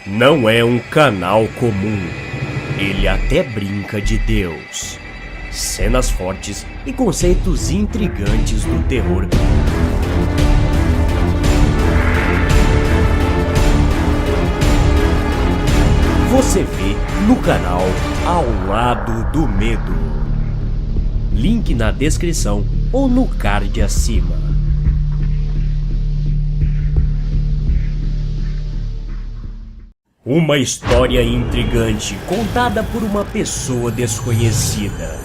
Não é um canal comum. Ele até brinca de Deus. Cenas fortes e conceitos intrigantes do terror. Você vê no canal Ao Lado do Medo. Link na descrição ou no card acima. Uma história intrigante contada por uma pessoa desconhecida.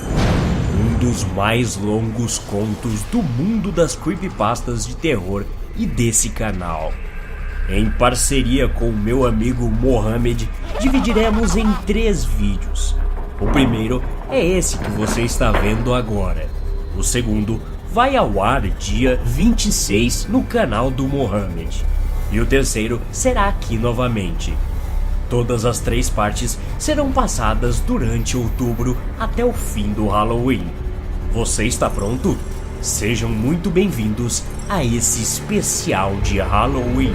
Um dos mais longos contos do mundo das creepypastas de terror e desse canal. Em parceria com o meu amigo Mohamed, dividiremos em 3 vídeos. O primeiro é esse que você está vendo agora. O segundo vai ao ar dia 26 no canal do Mohamed. E o terceiro será aqui novamente. Todas as 3 partes serão passadas durante outubro até o fim do Halloween. Você está pronto? Sejam muito bem-vindos a esse especial de Halloween.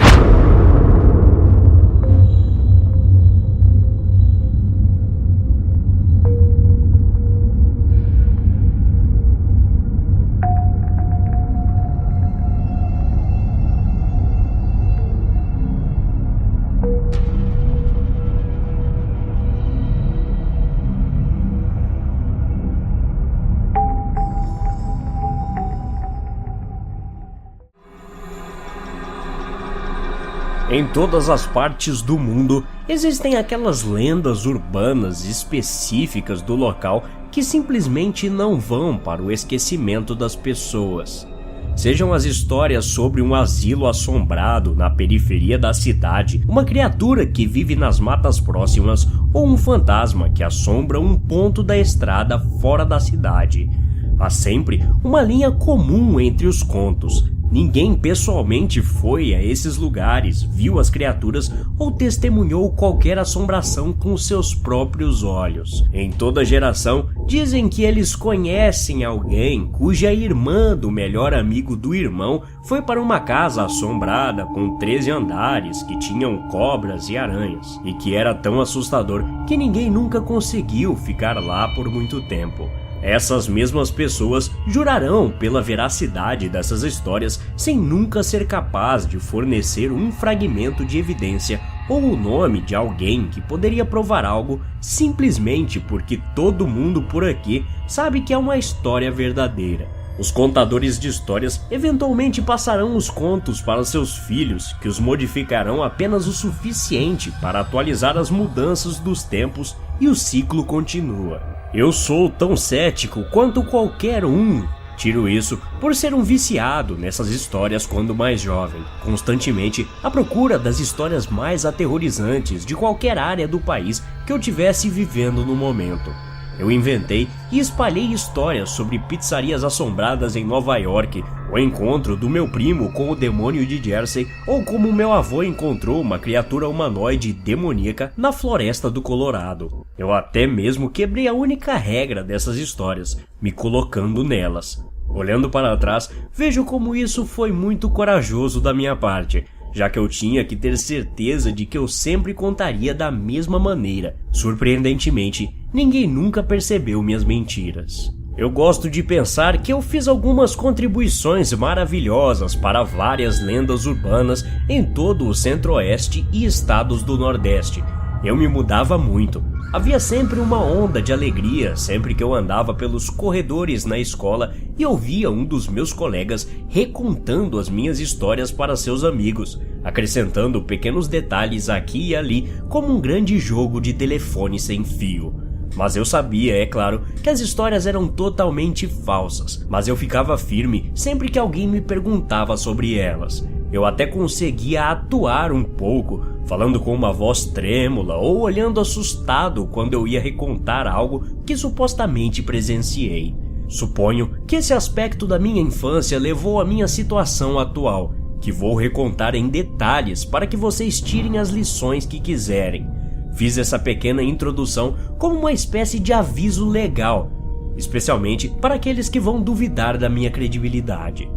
Em todas as partes do mundo existem aquelas lendas urbanas específicas do local que simplesmente não vão para o esquecimento das pessoas. Sejam as histórias sobre um asilo assombrado na periferia da cidade, uma criatura que vive nas matas próximas ou um fantasma que assombra um ponto da estrada fora da cidade. Há sempre uma linha comum entre os contos. Ninguém pessoalmente foi a esses lugares, viu as criaturas ou testemunhou qualquer assombração com seus próprios olhos. Em toda geração, dizem que eles conhecem alguém cuja irmã do melhor amigo do irmão foi para uma casa assombrada com 13 andares que tinham cobras e aranhas, e que era tão assustador que ninguém nunca conseguiu ficar lá por muito tempo. Essas mesmas pessoas jurarão pela veracidade dessas histórias sem nunca ser capaz de fornecer um fragmento de evidência ou o nome de alguém que poderia provar algo, simplesmente porque todo mundo por aqui sabe que é uma história verdadeira. Os contadores de histórias eventualmente passarão os contos para seus filhos, que os modificarão apenas o suficiente para atualizar as mudanças dos tempos, e o ciclo continua. Eu sou tão cético quanto qualquer um. Tiro isso por ser um viciado nessas histórias quando mais jovem, constantemente à procura das histórias mais aterrorizantes de qualquer área do país que eu tivesse vivendo no momento. Eu inventei e espalhei histórias sobre pizzarias assombradas em Nova York, o encontro do meu primo com o demônio de Jersey, ou como meu avô encontrou uma criatura humanoide demoníaca na floresta do Colorado. Eu até mesmo quebrei a única regra dessas histórias, me colocando nelas. Olhando para trás, vejo como isso foi muito corajoso da minha parte, já que eu tinha que ter certeza de que eu sempre contaria da mesma maneira. Surpreendentemente, ninguém nunca percebeu minhas mentiras. Eu gosto de pensar que eu fiz algumas contribuições maravilhosas para várias lendas urbanas em todo o Centro-Oeste e estados do Nordeste. Eu me mudava muito. Havia sempre uma onda de alegria sempre que eu andava pelos corredores na escola e ouvia um dos meus colegas recontando as minhas histórias para seus amigos, acrescentando pequenos detalhes aqui e ali como um grande jogo de telefone sem fio. Mas eu sabia, é claro, que as histórias eram totalmente falsas, mas eu ficava firme sempre que alguém me perguntava sobre elas. Eu até conseguia atuar um pouco, falando com uma voz trêmula ou olhando assustado quando eu ia recontar algo que supostamente presenciei. Suponho que esse aspecto da minha infância levou à minha situação atual, que vou recontar em detalhes para que vocês tirem as lições que quiserem. Fiz essa pequena introdução como uma espécie de aviso legal, especialmente para aqueles que vão duvidar da minha credibilidade.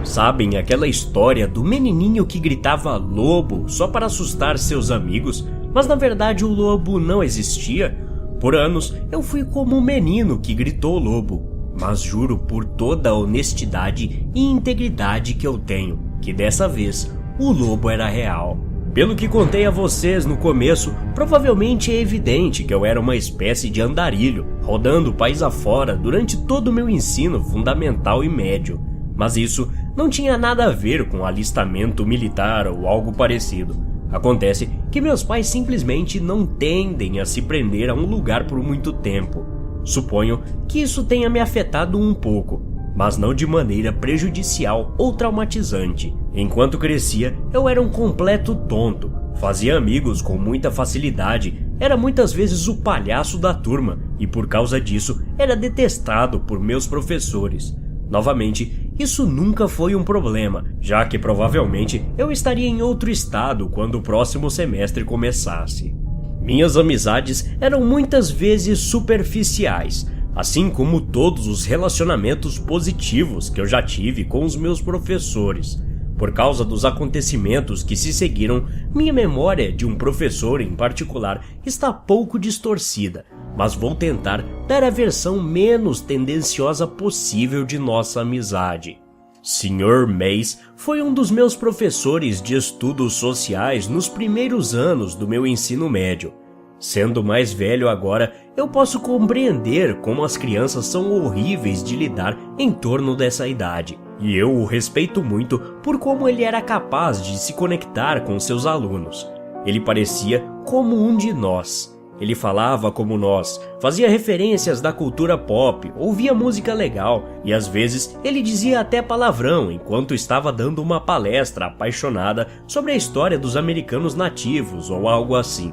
Sabem aquela história do menininho que gritava lobo só para assustar seus amigos, mas na verdade o lobo não existia? Por anos eu fui como o menino que gritou lobo, mas juro por toda a honestidade e integridade que eu tenho, que dessa vez o lobo era real. Pelo que contei a vocês no começo, provavelmente é evidente que eu era uma espécie de andarilho, rodando o país afora durante todo o meu ensino fundamental e médio. Mas isso não tinha nada a ver com alistamento militar ou algo parecido. Acontece que meus pais simplesmente não tendem a se prender a um lugar por muito tempo. Suponho que isso tenha me afetado um pouco, mas não de maneira prejudicial ou traumatizante. Enquanto crescia, eu era um completo tonto, fazia amigos com muita facilidade, era muitas vezes o palhaço da turma e por causa disso era detestado por meus professores. Novamente, isso nunca foi um problema, já que provavelmente eu estaria em outro estado quando o próximo semestre começasse. Minhas amizades eram muitas vezes superficiais, assim como todos os relacionamentos positivos que eu já tive com os meus professores. Por causa dos acontecimentos que se seguiram, minha memória de um professor em particular está pouco distorcida, mas vou tentar dar a versão menos tendenciosa possível de nossa amizade. Sr. Mays foi um dos meus professores de estudos sociais nos primeiros anos do meu ensino médio. Sendo mais velho agora, eu posso compreender como as crianças são horríveis de lidar em torno dessa idade. E eu o respeito muito por como ele era capaz de se conectar com seus alunos. Ele parecia como um de nós. Ele falava como nós, fazia referências da cultura pop, ouvia música legal e às vezes ele dizia até palavrão enquanto estava dando uma palestra apaixonada sobre a história dos americanos nativos ou algo assim.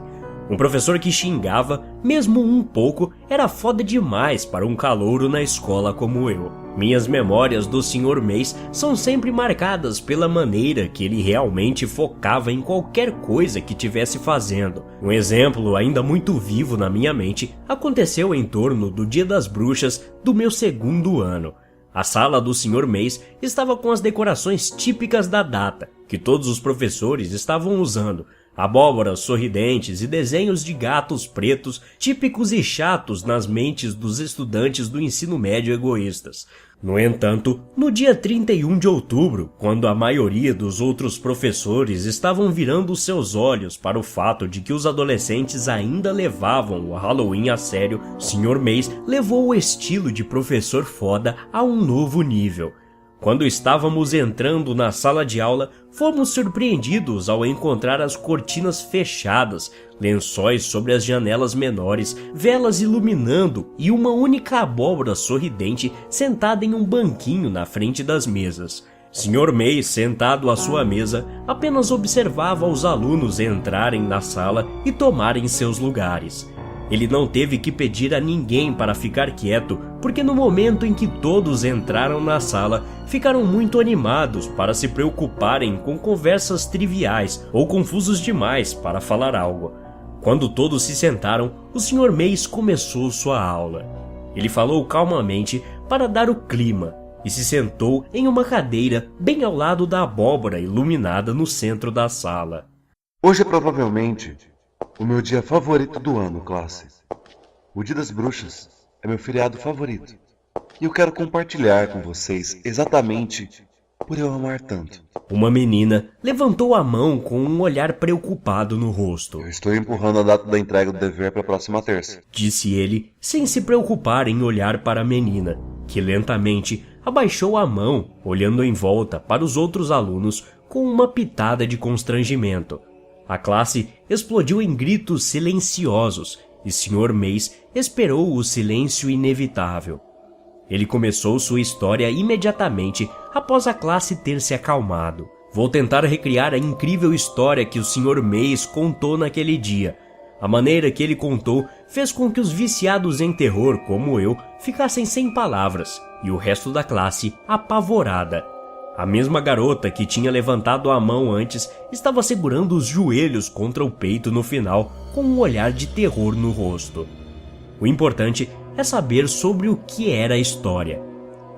Um professor que xingava, mesmo um pouco, era foda demais para um calouro na escola como eu. Minhas memórias do Sr. Mays são sempre marcadas pela maneira que ele realmente focava em qualquer coisa que estivesse fazendo. Um exemplo ainda muito vivo na minha mente aconteceu em torno do Dia das Bruxas do meu segundo ano. A sala do Sr. Mays estava com as decorações típicas da data, que todos os professores estavam usando. Abóboras sorridentes e desenhos de gatos pretos típicos e chatos nas mentes dos estudantes do ensino médio egoístas. No entanto, no dia 31 de outubro, quando a maioria dos outros professores estavam virando seus olhos para o fato de que os adolescentes ainda levavam o Halloween a sério, Sr. Mays levou o estilo de professor foda a um novo nível. Quando estávamos entrando na sala de aula, fomos surpreendidos ao encontrar as cortinas fechadas, lençóis sobre as janelas menores, velas iluminando e uma única abóbora sorridente sentada em um banquinho na frente das mesas. Sr. Mays, sentado à sua mesa, apenas observava os alunos entrarem na sala e tomarem seus lugares. Ele não teve que pedir a ninguém para ficar quieto, porque no momento em que todos entraram na sala, ficaram muito animados para se preocuparem com conversas triviais ou confusos demais para falar algo. Quando todos se sentaram, o Sr. Mays começou sua aula. Ele falou calmamente para dar o clima e se sentou em uma cadeira bem ao lado da abóbora iluminada no centro da sala. Hoje é provavelmente o meu dia favorito do ano, classe. O Dia das Bruxas é meu feriado favorito. E eu quero compartilhar com vocês exatamente por eu amar tanto. Uma menina levantou a mão com um olhar preocupado no rosto. Eu estou empurrando a data da entrega do dever para a próxima terça, disse ele, sem se preocupar em olhar para a menina, que lentamente abaixou a mão, olhando em volta para os outros alunos com uma pitada de constrangimento. A classe explodiu em gritos silenciosos e Sr. Mays esperou o silêncio inevitável. Ele começou sua história imediatamente após a classe ter se acalmado. Vou tentar recriar a incrível história que o Sr. Mays contou naquele dia. A maneira que ele contou fez com que os viciados em terror como eu ficassem sem palavras e o resto da classe apavorada. A mesma garota que tinha levantado a mão antes estava segurando os joelhos contra o peito no final, com um olhar de terror no rosto. O importante é saber sobre o que era a história.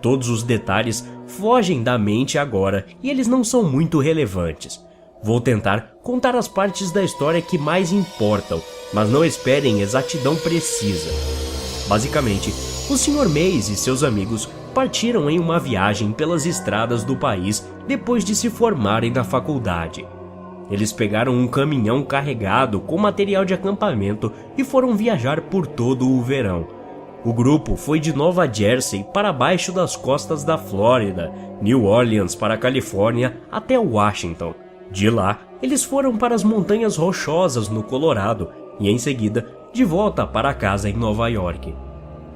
Todos os detalhes fogem da mente agora e eles não são muito relevantes. Vou tentar contar as partes da história que mais importam, mas não esperem exatidão precisa. Basicamente, o Sr. Mays e seus amigos partiram em uma viagem pelas estradas do país depois de se formarem na faculdade. Eles pegaram um caminhão carregado com material de acampamento e foram viajar por todo o verão. O grupo foi de Nova Jersey para baixo das costas da Flórida, New Orleans para a Califórnia até Washington. De lá, eles foram para as montanhas rochosas no Colorado e, em seguida, de volta para casa em Nova York.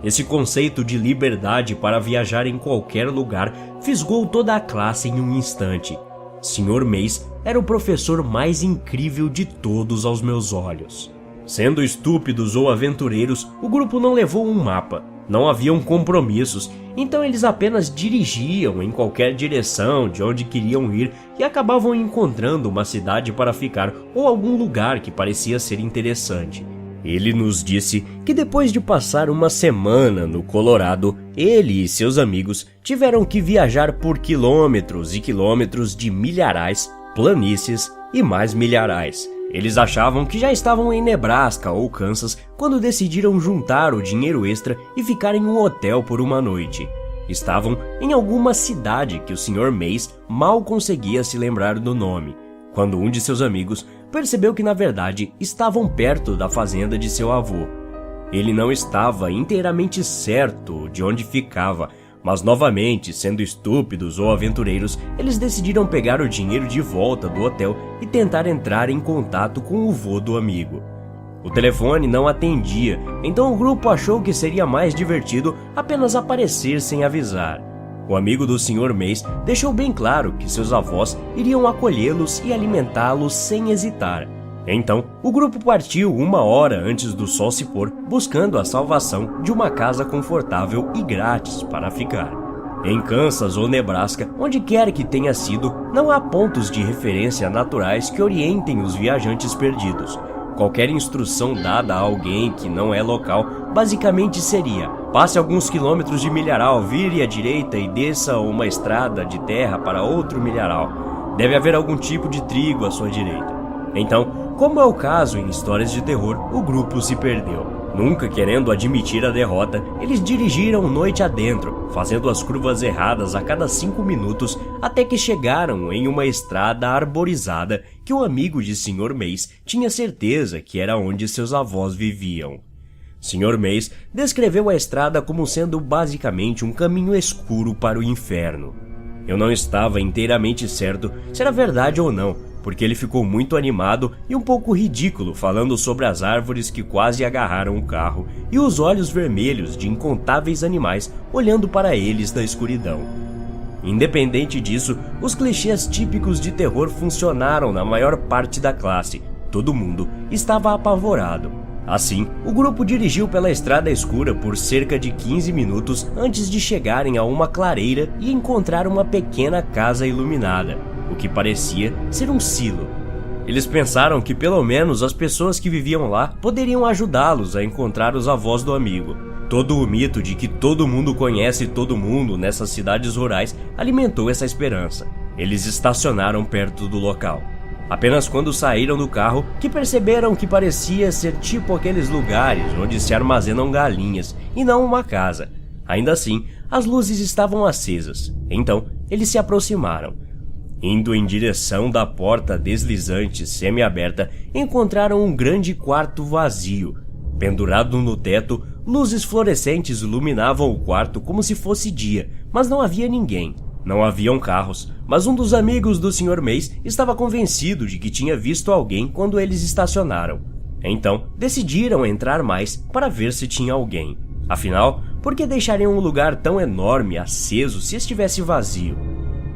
Esse conceito de liberdade para viajar em qualquer lugar fisgou toda a classe em um instante. Sr. Mays era o professor mais incrível de todos aos meus olhos. Sendo estúpidos ou aventureiros, o grupo não levou um mapa. Não haviam compromissos, então eles apenas dirigiam em qualquer direção de onde queriam ir e acabavam encontrando uma cidade para ficar ou algum lugar que parecia ser interessante. Ele nos disse que depois de passar uma semana no Colorado, ele e seus amigos tiveram que viajar por quilômetros e quilômetros de milharais, planícies e mais milharais. Eles achavam que já estavam em Nebraska ou Kansas quando decidiram juntar o dinheiro extra e ficar em um hotel por uma noite. Estavam em alguma cidade que o Sr. Mays mal conseguia se lembrar do nome, quando um de seus amigos percebeu que na verdade estavam perto da fazenda de seu avô. Ele não estava inteiramente certo de onde ficava, mas novamente, sendo estúpidos ou aventureiros, eles decidiram pegar o dinheiro de volta do hotel e tentar entrar em contato com o vô do amigo. O telefone não atendia, então o grupo achou que seria mais divertido apenas aparecer sem avisar. O amigo do Sr. Mays deixou bem claro que seus avós iriam acolhê-los e alimentá-los sem hesitar. Então, o grupo partiu 1 hora antes do sol se pôr, buscando a salvação de uma casa confortável e grátis para ficar. Em Kansas ou Nebraska, onde quer que tenha sido, não há pontos de referência naturais que orientem os viajantes perdidos. Qualquer instrução dada a alguém que não é local basicamente seria: passe alguns quilômetros de milharal, vire à direita e desça uma estrada de terra para outro milharal. Deve haver algum tipo de trigo à sua direita. Então, como é o caso em histórias de terror, o grupo se perdeu. Nunca querendo admitir a derrota, eles dirigiram noite adentro, fazendo as curvas erradas a cada 5 minutos, até que chegaram em uma estrada arborizada que o amigo de Sr. Mays tinha certeza que era onde seus avós viviam. Sr. Mays descreveu a estrada como sendo basicamente um caminho escuro para o inferno. Eu não estava inteiramente certo se era verdade ou não, porque ele ficou muito animado e um pouco ridículo falando sobre as árvores que quase agarraram o carro e os olhos vermelhos de incontáveis animais olhando para eles da escuridão. Independente disso, os clichês típicos de terror funcionaram na maior parte da classe. Todo mundo estava apavorado. Assim, o grupo dirigiu pela estrada escura por cerca de 15 minutos antes de chegarem a uma clareira e encontrar uma pequena casa iluminada, o que parecia ser um silo. Eles pensaram que pelo menos as pessoas que viviam lá poderiam ajudá-los a encontrar os avós do amigo. Todo o mito de que todo mundo conhece todo mundo nessas cidades rurais alimentou essa esperança. Eles estacionaram perto do local. Apenas quando saíram do carro que perceberam que parecia ser tipo aqueles lugares onde se armazenam galinhas e não uma casa. Ainda assim, as luzes estavam acesas. Então, eles se aproximaram. Indo em direção da porta deslizante semi-aberta, encontraram um grande quarto vazio. Pendurado no teto, luzes fluorescentes iluminavam o quarto como se fosse dia, mas não havia ninguém. Não haviam carros, mas um dos amigos do Sr. Mays estava convencido de que tinha visto alguém quando eles estacionaram. Então, decidiram entrar mais para ver se tinha alguém. Afinal, por que deixariam um lugar tão enorme aceso se estivesse vazio?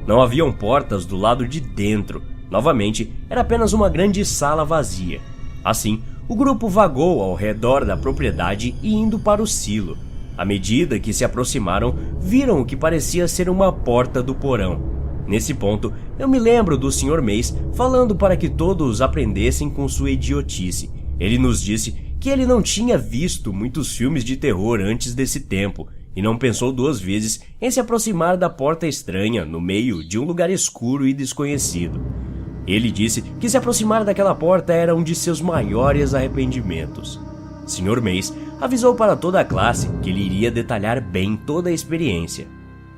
Não haviam portas do lado de dentro. Novamente, era apenas uma grande sala vazia. Assim, o grupo vagou ao redor da propriedade e indo para o silo. À medida que se aproximaram, viram o que parecia ser uma porta do porão. Nesse ponto, eu me lembro do Sr. Mays falando para que todos aprendessem com sua idiotice. Ele nos disse que ele não tinha visto muitos filmes de terror antes desse tempo, e não pensou duas vezes em se aproximar da porta estranha no meio de um lugar escuro e desconhecido. Ele disse que se aproximar daquela porta era um de seus maiores arrependimentos. Sr. Mace avisou para toda a classe que ele iria detalhar bem toda a experiência.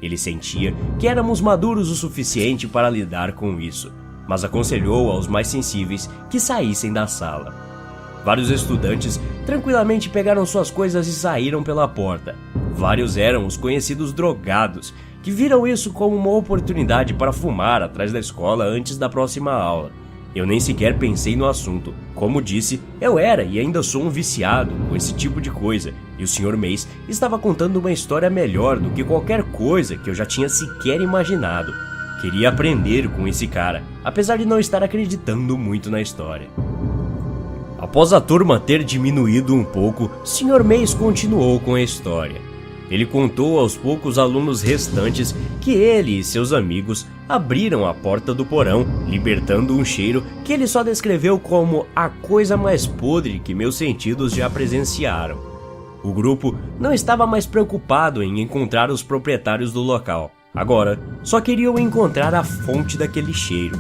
Ele sentia que éramos maduros o suficiente para lidar com isso, mas aconselhou aos mais sensíveis que saíssem da sala. Vários estudantes tranquilamente pegaram suas coisas e saíram pela porta. Vários eram os conhecidos drogados, que viram isso como uma oportunidade para fumar atrás da escola antes da próxima aula. Eu nem sequer pensei no assunto. Como disse, eu era e ainda sou um viciado com esse tipo de coisa, e o Sr. Mace estava contando uma história melhor do que qualquer coisa que eu já tinha sequer imaginado. Queria aprender com esse cara, apesar de não estar acreditando muito na história. Após a turma ter diminuído um pouco, Sr. Mace continuou com a história. Ele contou aos poucos alunos restantes que ele e seus amigos abriram a porta do porão, libertando um cheiro que ele só descreveu como a coisa mais podre que meus sentidos já presenciaram. O grupo não estava mais preocupado em encontrar os proprietários do local. Agora, só queriam encontrar a fonte daquele cheiro.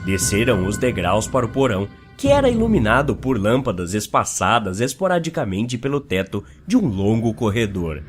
Desceram os degraus para o porão, que era iluminado por lâmpadas espaçadas esporadicamente pelo teto de um longo corredor.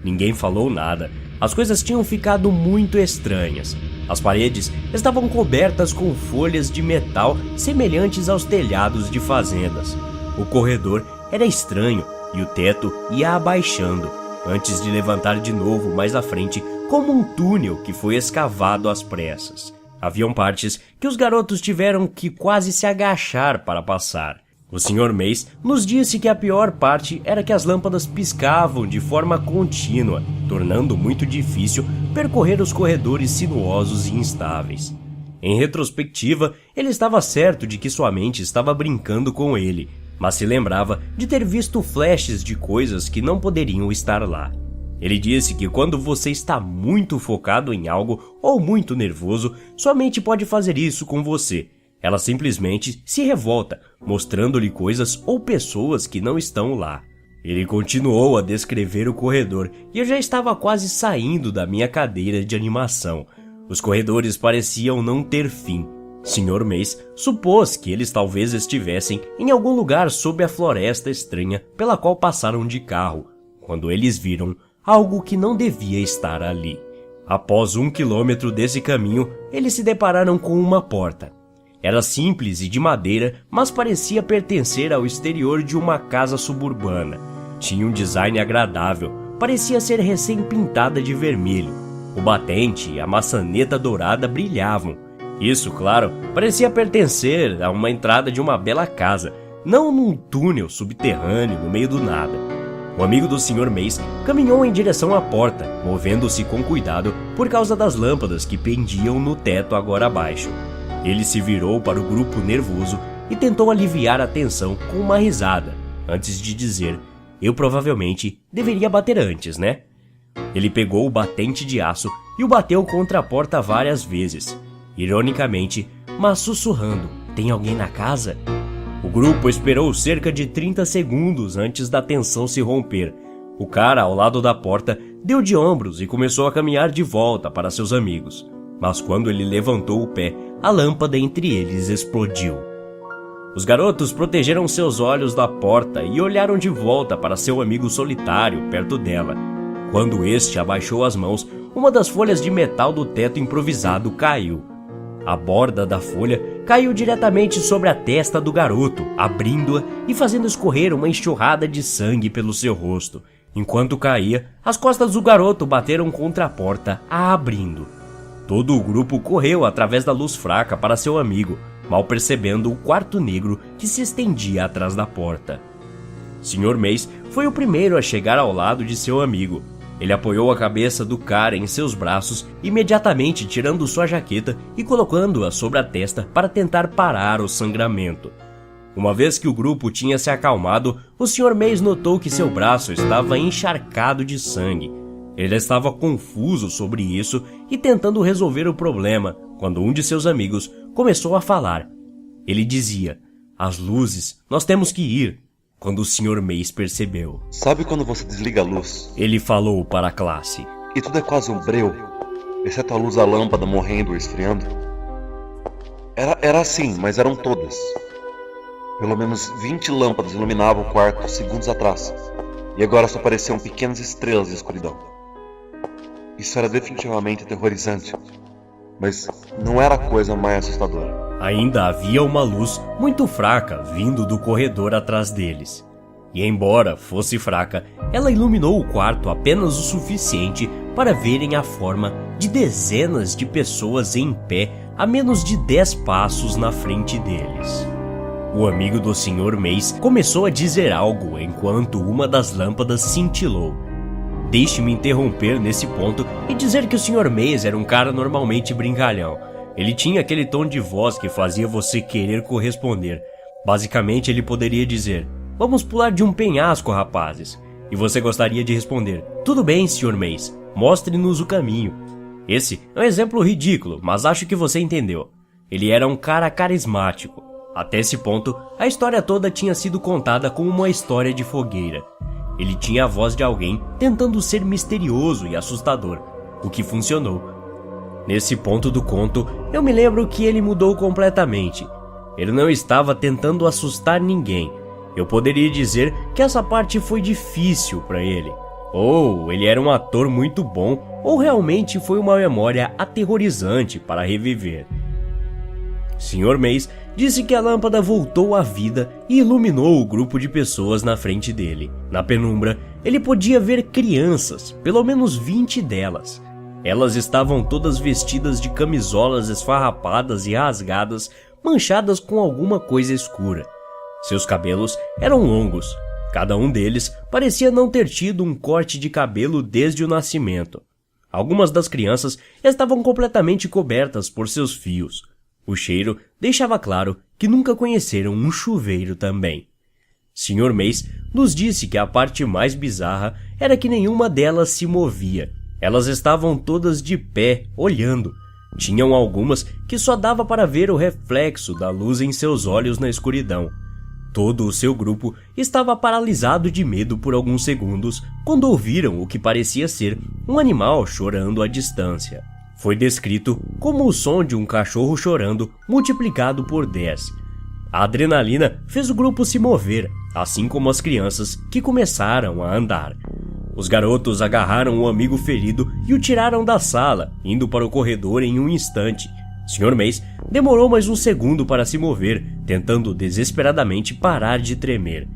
Ninguém falou nada. As coisas tinham ficado muito estranhas. As paredes estavam cobertas com folhas de metal semelhantes aos telhados de fazendas. O corredor era estranho e o teto ia abaixando, antes de levantar de novo mais à frente, como um túnel que foi escavado às pressas. Haviam partes que os garotos tiveram que quase se agachar para passar. O Sr. Mace nos disse que a pior parte era que as lâmpadas piscavam de forma contínua, tornando muito difícil percorrer os corredores sinuosos e instáveis. Em retrospectiva, ele estava certo de que sua mente estava brincando com ele, mas se lembrava de ter visto flashes de coisas que não poderiam estar lá. Ele disse que quando você está muito focado em algo ou muito nervoso, sua mente pode fazer isso com você. Ela simplesmente se revolta, mostrando-lhe coisas ou pessoas que não estão lá. Ele continuou a descrever o corredor e eu já estava quase saindo da minha cadeira de animação. Os corredores pareciam não ter fim. Sr. Mace supôs que eles talvez estivessem em algum lugar sob a floresta estranha pela qual passaram de carro, quando eles viram algo que não devia estar ali. Após 1 quilômetro desse caminho, eles se depararam com uma porta. Era simples e de madeira, mas parecia pertencer ao exterior de uma casa suburbana. Tinha um design agradável, parecia ser recém-pintada de vermelho. O batente e a maçaneta dourada brilhavam. Isso, claro, parecia pertencer a uma entrada de uma bela casa, não num túnel subterrâneo no meio do nada. O amigo do Sr. Mace caminhou em direção à porta, movendo-se com cuidado por causa das lâmpadas que pendiam no teto agora abaixo. Ele se virou para o grupo nervoso e tentou aliviar a tensão com uma risada, antes de dizer: "Eu provavelmente deveria bater antes, né?" Ele pegou o batente de aço e o bateu contra a porta várias vezes, ironicamente, mas sussurrando: "Tem alguém na casa?" O grupo esperou cerca de 30 segundos antes da tensão se romper. O cara ao lado da porta deu de ombros e começou a caminhar de volta para seus amigos. Mas quando ele levantou o pé, a lâmpada entre eles explodiu. Os garotos protegeram seus olhos da porta e olharam de volta para seu amigo solitário perto dela. Quando este abaixou as mãos, uma das folhas de metal do teto improvisado caiu. A borda da folha caiu diretamente sobre a testa do garoto, abrindo-a e fazendo escorrer uma enxurrada de sangue pelo seu rosto. Enquanto caía, as costas do garoto bateram contra a porta, a abrindo. Todo o grupo correu através da luz fraca para seu amigo, mal percebendo o quarto negro que se estendia atrás da porta. Sr. Mace foi o primeiro a chegar ao lado de seu amigo. Ele apoiou a cabeça do cara em seus braços, imediatamente tirando sua jaqueta e colocando-a sobre a testa para tentar parar o sangramento. Uma vez que o grupo tinha se acalmado, o Sr. Mace notou que seu braço estava encharcado de sangue. Ele estava confuso sobre isso e tentando resolver o problema, quando um de seus amigos começou a falar. Ele dizia: "As luzes, nós temos que ir." quando o Sr. Mays percebeu. Sabe quando você desliga a luz? Ele falou para a classe. E tudo é quase um breu, exceto a luz da lâmpada morrendo ou esfriando? Era assim, mas eram todas. Pelo menos 20 lâmpadas iluminavam o quarto segundos atrás. E agora só apareciam pequenas estrelas de escuridão. Isso era definitivamente aterrorizante. Mas não era a coisa mais assustadora. Ainda havia uma luz muito fraca vindo do corredor atrás deles. E embora fosse fraca, ela iluminou o quarto apenas o suficiente para verem a forma de dezenas de pessoas em pé a menos de 10 passos na frente deles. O amigo do Sr. Mays começou a dizer algo enquanto uma das lâmpadas cintilou. Deixe-me interromper nesse ponto e dizer que o Sr. Mays era um cara normalmente brincalhão. Ele tinha aquele tom de voz que fazia você querer corresponder. Basicamente, ele poderia dizer: "Vamos pular de um penhasco, rapazes." E você gostaria de responder: "Tudo bem, Sr. Mays, mostre-nos o caminho." Esse é um exemplo ridículo, mas acho que você entendeu. Ele era um cara carismático. Até esse ponto, a história toda tinha sido contada como uma história de fogueira. Ele tinha a voz de alguém tentando ser misterioso e assustador, o que funcionou. Nesse ponto do conto, eu me lembro que ele mudou completamente. Ele não estava tentando assustar ninguém. Eu poderia dizer que essa parte foi difícil para ele. Ou ele era um ator muito bom, ou realmente foi uma memória aterrorizante para reviver. Sr. Mays disse que a lâmpada voltou à vida e iluminou o grupo de pessoas na frente dele. Na penumbra, ele podia ver crianças, pelo menos 20 delas. Elas estavam todas vestidas de camisolas esfarrapadas e rasgadas, manchadas com alguma coisa escura. Seus cabelos eram longos. Cada um deles parecia não ter tido um corte de cabelo desde o nascimento. Algumas das crianças estavam completamente cobertas por seus fios. O cheiro deixava claro que nunca conheceram um chuveiro também. Sr. Mays nos disse que a parte mais bizarra era que nenhuma delas se movia. Elas estavam todas de pé, olhando. Tinham algumas que só dava para ver o reflexo da luz em seus olhos na escuridão. Todo o seu grupo estava paralisado de medo por alguns segundos quando ouviram o que parecia ser um animal chorando à distância. Foi descrito como o som de um cachorro chorando multiplicado por 10. A adrenalina fez o grupo se mover, assim como as crianças que começaram a andar. Os garotos agarraram o amigo ferido e o tiraram da sala, indo para o corredor em um instante. Sr. Mays demorou mais um segundo para se mover, tentando desesperadamente parar de tremer.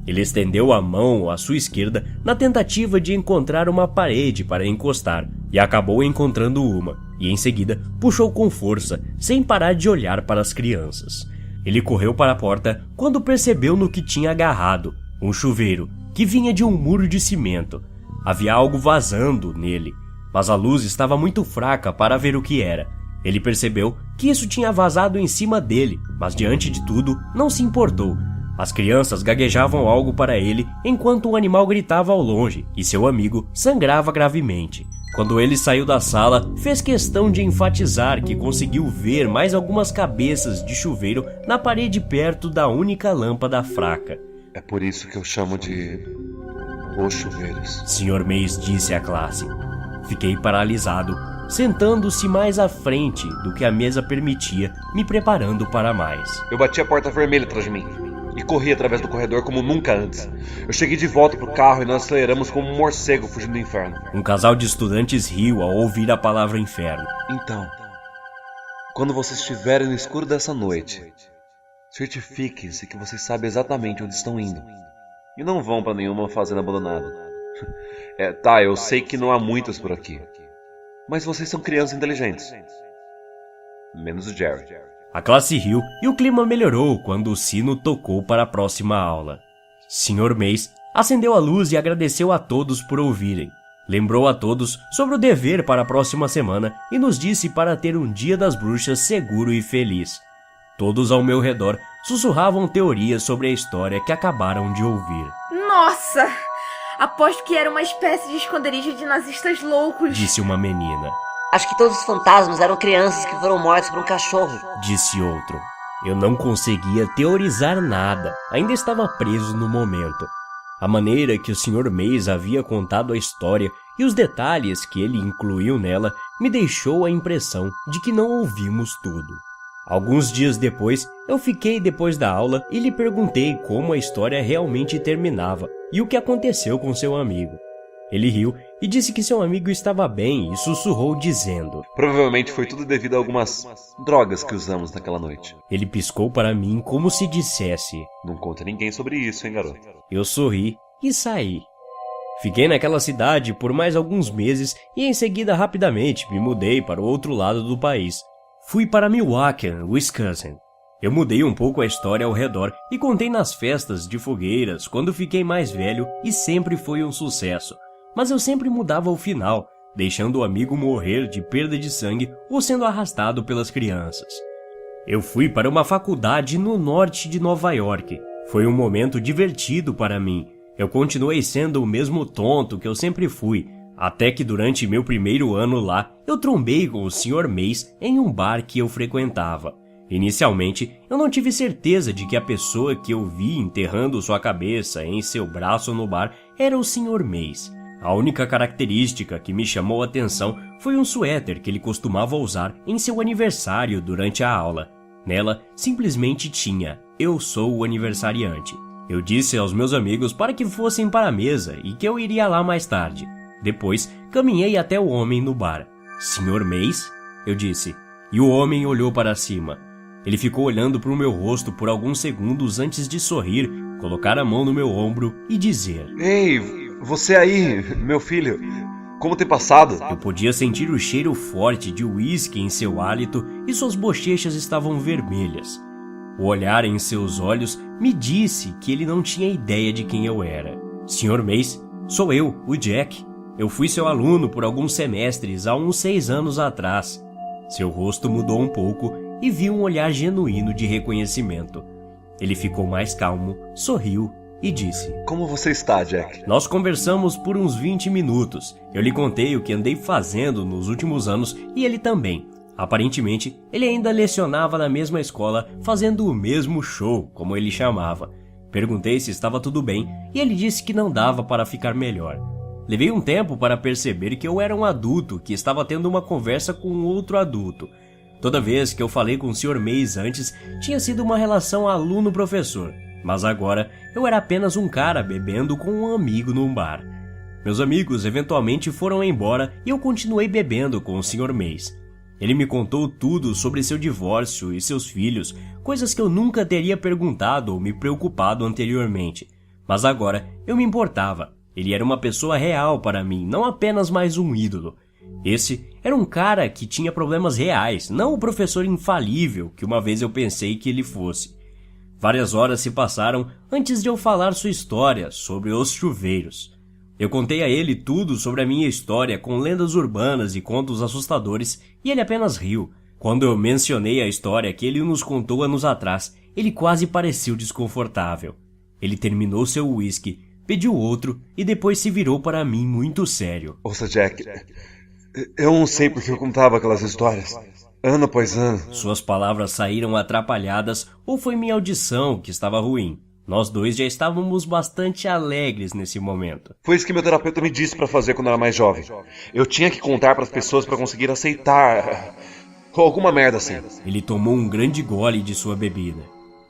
Ele estendeu a mão à sua esquerda na tentativa de encontrar uma parede para encostar, e acabou encontrando uma, e em seguida puxou com força, sem parar de olhar para as crianças. Ele correu para a porta quando percebeu no que tinha agarrado, um chuveiro, que vinha de um muro de cimento. Havia algo vazando nele, mas a luz estava muito fraca para ver o que era. Ele percebeu que isso tinha vazado em cima dele, mas diante de tudo, não se importou. As crianças gaguejavam algo para ele enquanto um animal gritava ao longe e seu amigo sangrava gravemente. Quando ele saiu da sala, fez questão de enfatizar que conseguiu ver mais algumas cabeças de chuveiro na parede perto da única lâmpada fraca. É por isso que eu chamo de os chuveiros. Sr. Mays disse à classe. Fiquei paralisado, sentando-se mais à frente do que a mesa permitia, me preparando para mais. Eu bati a porta vermelha atrás de mim e corri através do corredor como nunca antes. Eu cheguei de volta pro carro e nós aceleramos como um morcego fugindo do inferno. Um casal de estudantes riu ao ouvir a palavra inferno. Então, quando vocês estiverem no escuro dessa noite, certifiquem-se que vocês sabem exatamente onde estão indo e não vão para nenhuma fazenda abandonada. Eu sei que não há muitas por aqui, mas vocês são crianças inteligentes. Menos o Jerry. A classe riu e o clima melhorou quando o sino tocou para a próxima aula. Sr. Mays acendeu a luz e agradeceu a todos por ouvirem. Lembrou a todos sobre o dever para a próxima semana e nos disse para ter um Dia das Bruxas seguro e feliz. Todos ao meu redor sussurravam teorias sobre a história que acabaram de ouvir. Nossa! Aposto que era uma espécie de esconderijo de nazistas loucos, disse uma menina. Acho que todos os fantasmas eram crianças que foram mortas por um cachorro, disse outro. Eu não conseguia teorizar nada, ainda estava preso no momento. A maneira que o Sr. Mays havia contado a história e os detalhes que ele incluiu nela me deixou a impressão de que não ouvimos tudo. Alguns dias depois, eu fiquei depois da aula e lhe perguntei como a história realmente terminava e o que aconteceu com seu amigo. Ele riu e disse que seu amigo estava bem e sussurrou dizendo: Provavelmente foi tudo devido a algumas drogas que usamos naquela noite. Ele piscou para mim como se dissesse: Não conta ninguém sobre isso, hein, garoto? Eu sorri e saí. Fiquei naquela cidade por mais alguns meses e em seguida rapidamente me mudei para o outro lado do país. Fui para Milwaukee, Wisconsin. Eu mudei um pouco a história ao redor e contei nas festas de fogueiras quando fiquei mais velho e sempre foi um sucesso. Mas eu sempre mudava o final, deixando o amigo morrer de perda de sangue ou sendo arrastado pelas crianças. Eu fui para uma faculdade no norte de Nova York. Foi um momento divertido para mim. Eu continuei sendo o mesmo tonto que eu sempre fui, até que durante meu primeiro ano lá, eu trombei com o Sr. Mays em um bar que eu frequentava. Inicialmente, eu não tive certeza de que a pessoa que eu vi enterrando sua cabeça em seu braço no bar era o Sr. Mays. A única característica que me chamou a atenção foi um suéter que ele costumava usar em seu aniversário durante a aula. Nela, simplesmente tinha: "Eu sou o aniversariante". Eu disse aos meus amigos para que fossem para a mesa e que eu iria lá mais tarde. Depois, caminhei até o homem no bar. "Sr. Mays?", eu disse, e o homem olhou para cima. Ele ficou olhando para o meu rosto por alguns segundos antes de sorrir, colocar a mão no meu ombro e dizer: Ei, você aí, meu filho, como tem passado? Eu podia sentir o cheiro forte de uísque em seu hálito e suas bochechas estavam vermelhas. O olhar em seus olhos me disse que ele não tinha ideia de quem eu era. "Sr. Mays, sou eu, o Jack. Eu fui seu aluno por alguns semestres há uns 6 anos atrás." Seu rosto mudou um pouco e vi um olhar genuíno de reconhecimento. Ele ficou mais calmo, sorriu e disse: Como você está, Jack? Nós conversamos por uns 20 minutos. Eu lhe contei o que andei fazendo nos últimos anos e ele também. Aparentemente, ele ainda lecionava na mesma escola, fazendo o mesmo show, como ele chamava. Perguntei se estava tudo bem e ele disse que não dava para ficar melhor. Levei um tempo para perceber que eu era um adulto que estava tendo uma conversa com outro adulto. Toda vez que eu falei com o Sr. Mays antes, tinha sido uma relação aluno-professor. Mas agora, eu era apenas um cara bebendo com um amigo num bar. Meus amigos eventualmente foram embora e eu continuei bebendo com o Sr. Mays. Ele me contou tudo sobre seu divórcio e seus filhos, coisas que eu nunca teria perguntado ou me preocupado anteriormente. Mas agora eu me importava. Ele era uma pessoa real para mim, não apenas mais um ídolo. Esse era um cara que tinha problemas reais, não o professor infalível que uma vez eu pensei que ele fosse. Várias horas se passaram antes de eu falar sua história sobre os chuveiros. Eu contei a ele tudo sobre a minha história com lendas urbanas e contos assustadores e ele apenas riu. Quando eu mencionei a história que ele nos contou anos atrás, ele quase pareceu desconfortável. Ele terminou seu uísque, pediu outro e depois se virou para mim muito sério. Ouça, Jack, eu não sei porque eu contava aquelas histórias, ano após ano. Suas palavras saíram atrapalhadas ou foi minha audição que estava ruim. Nós dois já estávamos bastante alegres nesse momento. Foi isso que meu terapeuta me disse para fazer quando eu era mais jovem. Eu tinha que contar para as pessoas para conseguir aceitar alguma merda assim. Ele tomou um grande gole de sua bebida.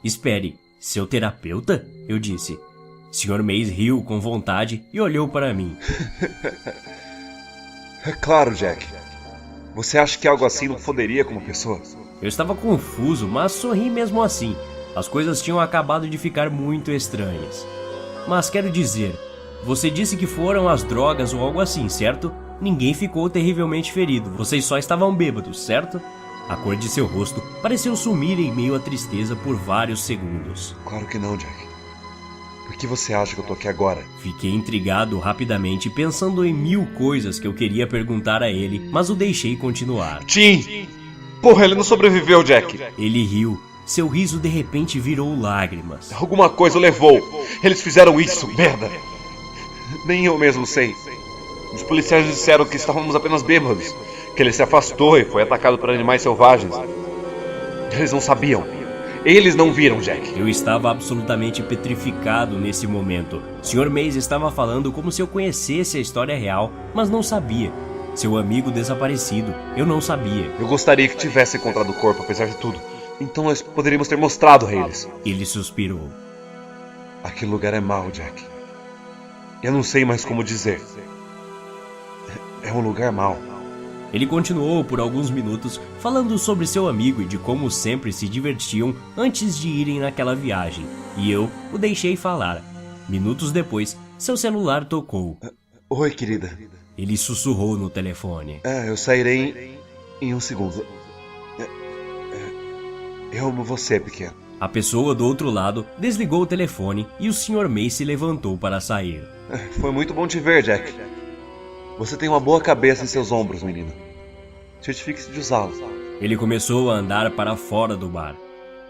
Espere, seu terapeuta? Eu disse. Sr. Mays riu com vontade e olhou para mim. É claro, Jack. Você acha que algo assim não foderia como pessoa? Eu estava confuso, mas sorri mesmo assim. As coisas tinham acabado de ficar muito estranhas. Mas quero dizer, você disse que foram as drogas ou algo assim, certo? Ninguém ficou terrivelmente ferido. Vocês só estavam bêbados, certo? A cor de seu rosto pareceu sumir em meio à tristeza por vários segundos. Claro que não, Jack. Por que você acha que eu tô aqui agora? Fiquei intrigado rapidamente, pensando em 1000 coisas que eu queria perguntar a ele, mas o deixei continuar. Tim! Porra, ele não sobreviveu, Jack! Ele riu. Seu riso de repente virou lágrimas. Alguma coisa o levou. Eles fizeram isso, merda. Nem eu mesmo sei. Os policiais disseram que estávamos apenas bêbados, que ele se afastou e foi atacado por animais selvagens. Eles não sabiam. Eles não viram, Jack. Eu estava absolutamente petrificado nesse momento. Sr. Mays estava falando como se eu conhecesse a história real, mas não sabia. Seu amigo desaparecido, eu não sabia. Eu gostaria que tivesse encontrado o corpo, apesar de tudo. Então nós poderíamos ter mostrado a eles. Ele suspirou. Aquele lugar é mau, Jack. Eu não sei mais como dizer. É um lugar mau. Ele continuou por alguns minutos falando sobre seu amigo e de como sempre se divertiam antes de irem naquela viagem, e eu o deixei falar. Minutos depois, seu celular tocou. Oi, querida. Ele sussurrou no telefone. Eu sairei em 1 segundo. Eu amo você, pequeno. A pessoa do outro lado desligou o telefone e o Sr. Mays se levantou para sair. Foi muito bom te ver, Jack. Você tem uma boa cabeça em seus ombros, menino. Certifique-se de usá-los. Ele começou a andar para fora do bar.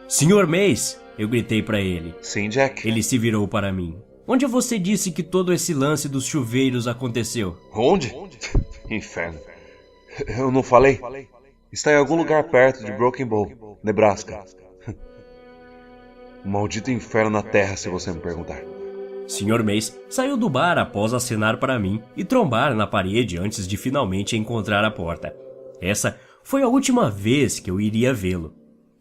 Sr. Mays! Eu gritei para ele. Sim, Jack. Ele se virou para mim. Onde você disse que todo esse lance dos chuveiros aconteceu? Onde? Inferno. Eu não falei? Está em algum lugar perto de Broken Bow, Nebraska. Um maldito inferno na terra, se você me perguntar. Sr. Mays saiu do bar após acenar para mim e trombar na parede antes de finalmente encontrar a porta. Essa foi a última vez que eu iria vê-lo.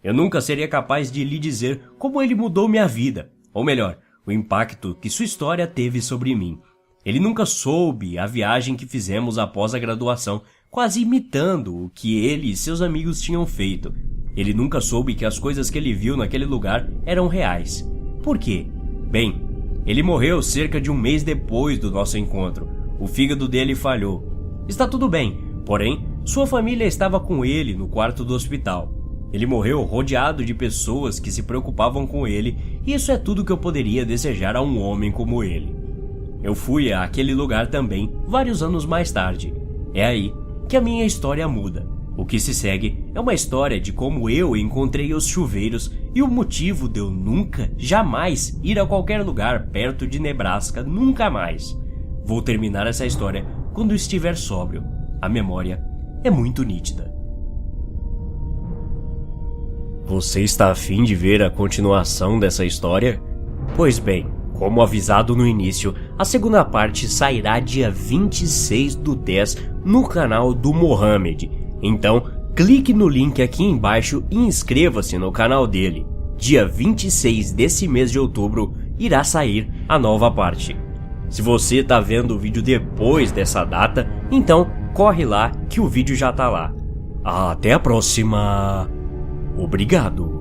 Eu nunca seria capaz de lhe dizer como ele mudou minha vida, ou melhor, o impacto que sua história teve sobre mim. Ele nunca soube a viagem que fizemos após a graduação, quase imitando o que ele e seus amigos tinham feito. Ele nunca soube que as coisas que ele viu naquele lugar eram reais. Por quê? Bem, ele morreu cerca de 1 mês depois do nosso encontro. O fígado dele falhou. Está tudo bem, porém, sua família estava com ele no quarto do hospital. Ele morreu rodeado de pessoas que se preocupavam com ele, e isso é tudo que eu poderia desejar a um homem como ele. Eu fui àquele lugar também, vários anos mais tarde. É aí que a minha história muda. O que se segue é uma história de como eu encontrei os chuveiros e o motivo de eu nunca, jamais ir a qualquer lugar perto de Nebraska, nunca mais. Vou terminar essa história quando estiver sóbrio. A memória é muito nítida. Você está afim de ver a continuação dessa história? Pois bem, como avisado no início, a segunda parte sairá dia 26/10 no canal do Mohamed. Então, clique no link aqui embaixo e inscreva-se no canal dele. Dia 26 desse mês de outubro irá sair a nova parte. Se você está vendo o vídeo depois dessa data, então corre lá que o vídeo já está lá. Até a próxima! Obrigado!